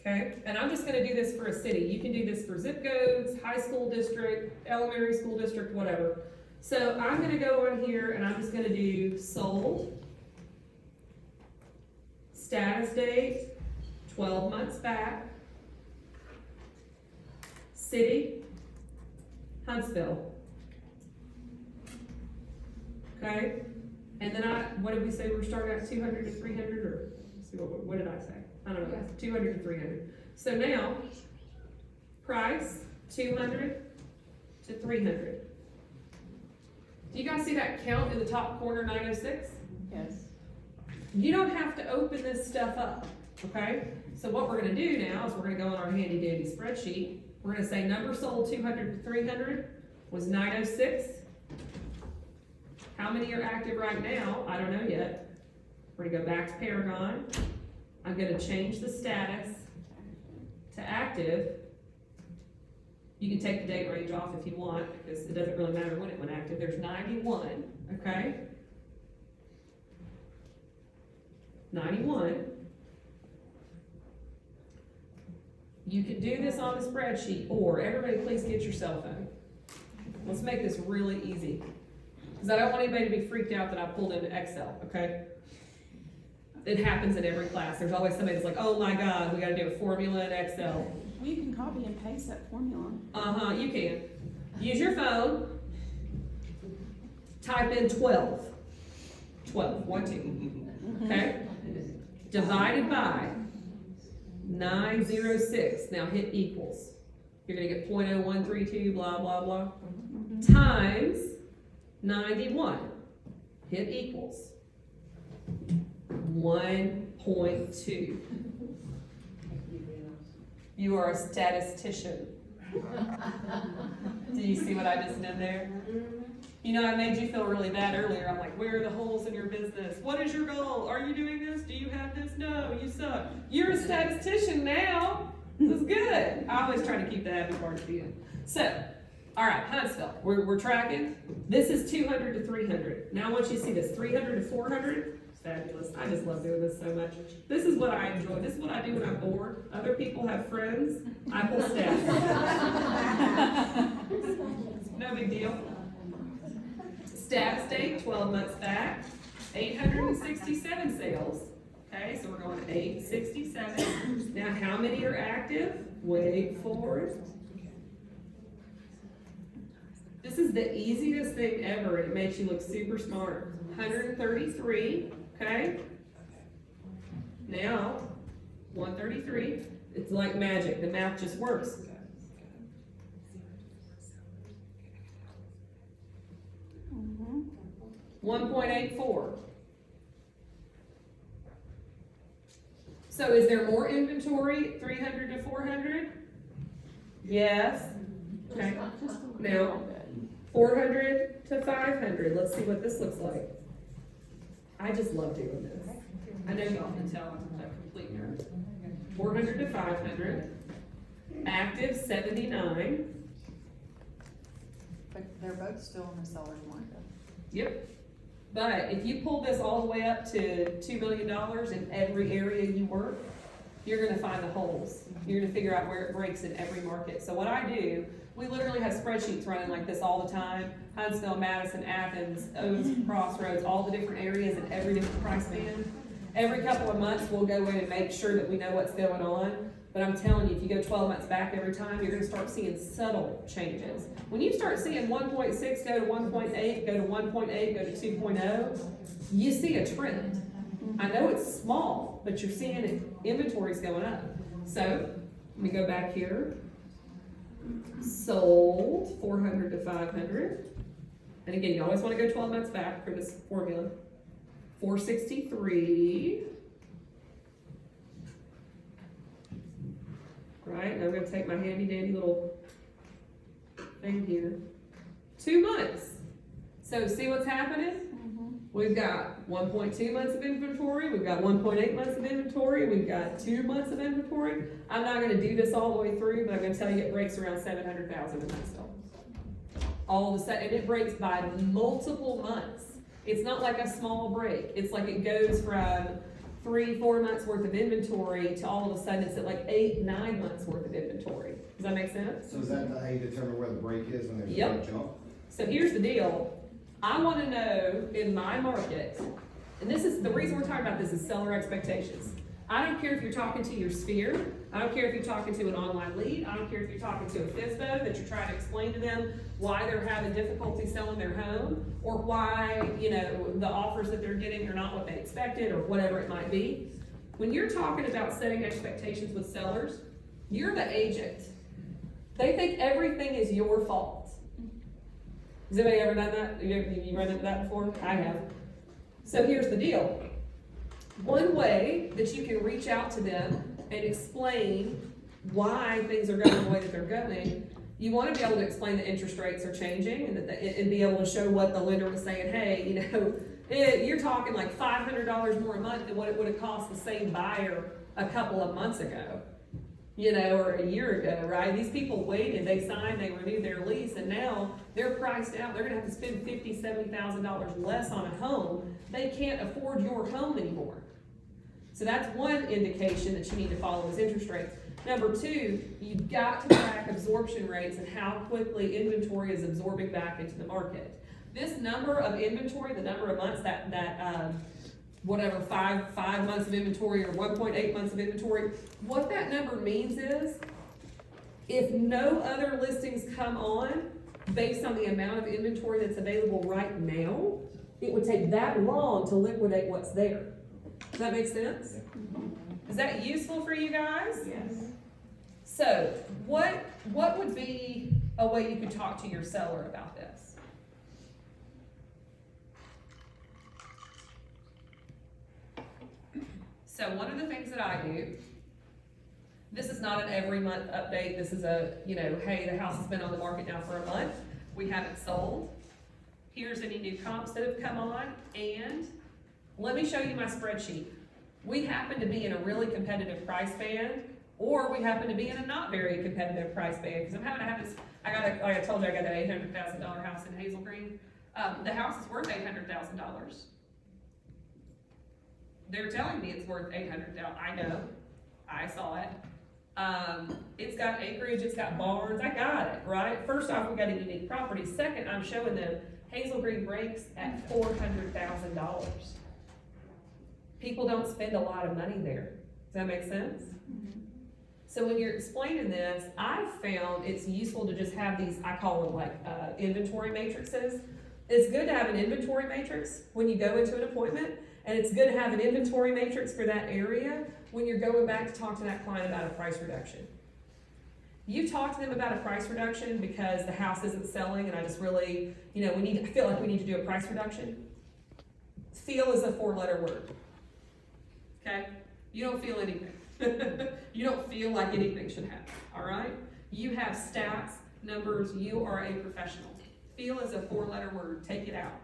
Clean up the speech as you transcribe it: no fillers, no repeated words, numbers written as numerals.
Okay, and I'm just gonna do this for a city. You can do this for zip codes, high school district, elementary school district, whatever. So I'm gonna go on here and I'm just gonna do sold, status date, 12 months back, city, Huntsville. Okay, and then what did we say, we're starting at 200 to 300, or, let's see, what did I say? I don't know, 200 to 300. So now, price, 200 to 300. Do you guys see that count in the top corner, 906? Yes. You don't have to open this stuff up, okay? So what we're gonna do now is we're gonna go on our handy dandy spreadsheet. We're gonna say number sold 200 to 300 was 906. How many are active right now? I don't know yet. We're gonna go back to Paragon. I'm gonna change the status to active. You can take the date range off if you want, because it doesn't really matter when it went active. There's 91, okay? 91. You can do this on the spreadsheet, or everybody please get your cell phone. Let's make this really easy. Because I don't want anybody to be freaked out that I pulled into Excel, okay? It happens in every class. There's always somebody that's like, oh my God, we gotta do a formula in Excel. Well, you can copy and paste that formula. Uh-huh, you can. Use your phone. Type in 12. 12, 1, 2, okay? Divided by 906. Now hit equals. You're gonna get 0.0132, blah, blah, blah. Times 91. Hit equals. 1.2. You are a statistician. Do you see what I just did there? You know, I made you feel really bad earlier. I'm like, where are the holes in your business? What is your goal? Are you doing this? Do you have this? No, you suck. You're a statistician now. This is good. I always try to keep the happy part at the end. So, all right, Huntsville, we're tracking. This is 200 to 300. Now I want you to see this, 300 to 400. Fabulous. I just love doing this so much. This is what I enjoy. This is what I do when I'm bored. Other people have friends. I pull stats. No big deal. Status date, 12 months back. 867 sales. Okay, so we're going to 867. Now, how many are active? Wait for it. This is the easiest thing ever. It makes you look super smart. 133. Okay? Now, 133, it's like magic, the math just works. Mm-hmm. 1.84. So is there more inventory, 300 to 400? Yes. Okay. Now, 400 to 500, let's see what this looks like. I just love doing this. I know y'all can tell I'm a complete nerd. 400 to 500. Active 79. But they're both still in the seller's market. Yep. But if you pull this all the way up to $2 million in every area you work, you're gonna find the holes. You're gonna figure out where it breaks in every market. So what I do, we literally have spreadsheets running like this all the time. Huntsville, Madison, Athens, Oaks, Crossroads, all the different areas and every different price band. Every couple of months, we'll go in and make sure that we know what's going on. But I'm telling you, if you go 12 months back every time, you're gonna start seeing subtle changes. When you start seeing 1.6 go to 1.8, go to 1.8, go to 2.0, you see a trend. I know it's small, but you're seeing it, inventory's going up. So, let me go back here. Sold 400 to 500. And again, you always want to go 12 months back for this formula. 463. Right, and I'm going to take my handy dandy little thing here. 2 months. So see what's happening? We've got 1.2 months of inventory, we've got 1.8 months of inventory, we've got 2 months of inventory. I'm not gonna do this all the way through, but I'm gonna tell you it breaks around 700,000 in Huntsville. All of a sudden, and it breaks by multiple months. It's not like a small break. It's like it goes from 3-4 months worth of inventory to all of a sudden it's at like 8-9 months worth of inventory. Does that make sense? So is that how you determine where the break is when there's a Yep. big jump? So here's the deal. I wanna know in my market, and this is, the reason we're talking about this is seller expectations. I don't care if you're talking to your sphere, I don't care if you're talking to an online lead, I don't care if you're talking to a FSBO that you're trying to explain to them why they're having difficulty selling their home, or why, you know, the offers that they're getting are not what they expected, or whatever it might be. When you're talking about setting expectations with sellers, you're the agent. They think everything is your fault. Has anybody ever done that? You run into that before? I have. So here's the deal. One way that you can reach out to them and explain why things are going the way that they're going, you want to be able to explain that interest rates are changing and and be able to show what the lender was saying. Hey, you know, you're talking like $500 more a month than what it would have cost the same buyer a couple of months ago, you know, or a year ago, right? These people waited, they signed, they renewed their lease, and now they're priced out. They're gonna have to spend $50,000, $70,000 less on a home. They can't afford your home anymore. So that's one indication that you need to follow is interest rates. Number two, you've got to track absorption rates and how quickly inventory is absorbing back into the market. This number of inventory, the number of months whatever, five months of inventory or 1.8 months of inventory, what that number means is, if no other listings come on based on the amount of inventory that's available right now, it would take that long to liquidate what's there. Does that make sense? Is that useful for you guys? Yes. So, what would be a way you could talk to your seller about this? So one of the things that I do, this is not an every month update, this is a, you know, hey, the house has been on the market now for a month, we haven't sold. Here's any new comps that have come on, and let me show you my spreadsheet. We happen to be in a really competitive price band, or we happen to be in a not very competitive price band, because I'm having to have this, like I told you, I got that $800,000 house in Hazel Green. The house is worth $800,000. They're telling me it's worth $800,000. I know, I saw it. It's got acreage, it's got barns, I got it, right? First off, we got a unique property. Second, I'm showing them Hazel Green breaks at $400,000. People don't spend a lot of money there. Does that make sense? Mm-hmm. So when you're explaining this, I found it's useful to just have these, I call them like inventory matrices. It's good to have an inventory matrix when you go into an appointment, and it's good to have an inventory matrix for that area when you're going back to talk to that client about a price reduction. You talk to them about a price reduction because the house isn't selling, and I just really, you know, I feel like we need to do a price reduction. Feel is a 4-letter word. Okay? You don't feel anything. You don't feel like anything should happen, all right? You have stats, numbers, you are a professional. Feel is a 4-letter word, take it out.